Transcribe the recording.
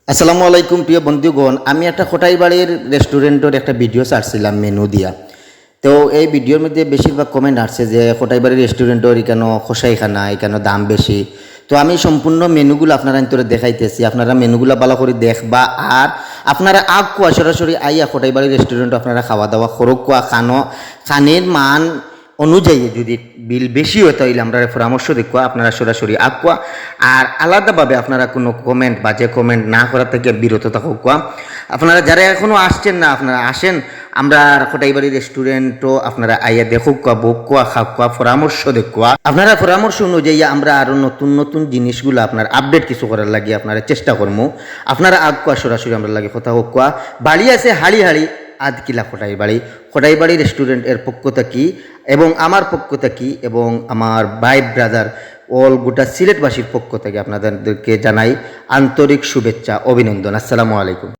আসসালামু আলাইকুম প্রিয় বন্ধুগণ, আমি একটা খোটাইবাড়ির রেস্টুরেন্টের একটা ভিডিও ছাড়ছিলাম মেনু দিয়া। তো এই ভিডিওর মধ্যে বেশিরভাগ কমেন্ট আসছে যে খোটাইবাড়ির রেস্টুরেন্টের এখানে খোসাইখানা, এখানে দাম বেশি। তো আমি সম্পূর্ণ মেনুগুলো আপনারা তোরে দেখাইতেছি, আপনারা মেনুগুলো ভালো করে দেখবা। আর আপনারা আগ কোয়া সরাসরি আইয়া খোটাইবাড়ির রেস্টুরেন্টে আপনারা খাওয়া দাওয়া খরক কোয়া খানের মান অনুযায়ী যদি বিল বেশি হয় তাহলে আমরা পরামর্শ দেখুয়া আপনারা সরাসরি আঁকুয়া। আর আলাদাভাবে আপনারা কোনো কমেন্ট বাজে কমেন্ট না করা থেকে বিরত থাকুয়া। আপনারা যারা এখনও আসছেন না আপনারা আসেন, আমরা খোটাইবাড়ি রেস্টুরেন্টও আপনারা আইয়া দেখুয়া, বকুয়া, খাকুয়া, পরামর্শ দেখুয়া। আপনারা পরামর্শ অনুযায়ী আমরা আরও নতুন নতুন জিনিসগুলো আপনার আপডেট কিছু করার লাগে আপনারা চেষ্টা করবো। আপনারা আঁকুয়া সরাসরি আমরা লাগে কথা হোকুয়া। বাড়ি আছে হাড়ি হাড়ি আধকিলা খোটাইবাড়ি রেস্টুরেন্টের পক্ষ থেকে এবং আমার পক্ষ থেকে এবং আমার ভাই ব্রাদার অল গোটা সিলেটবাসীর পক্ষ থেকে আপনাদেরকে জানাই আন্তরিক শুভেচ্ছা, অভিনন্দন। আসসালামু আলাইকুম।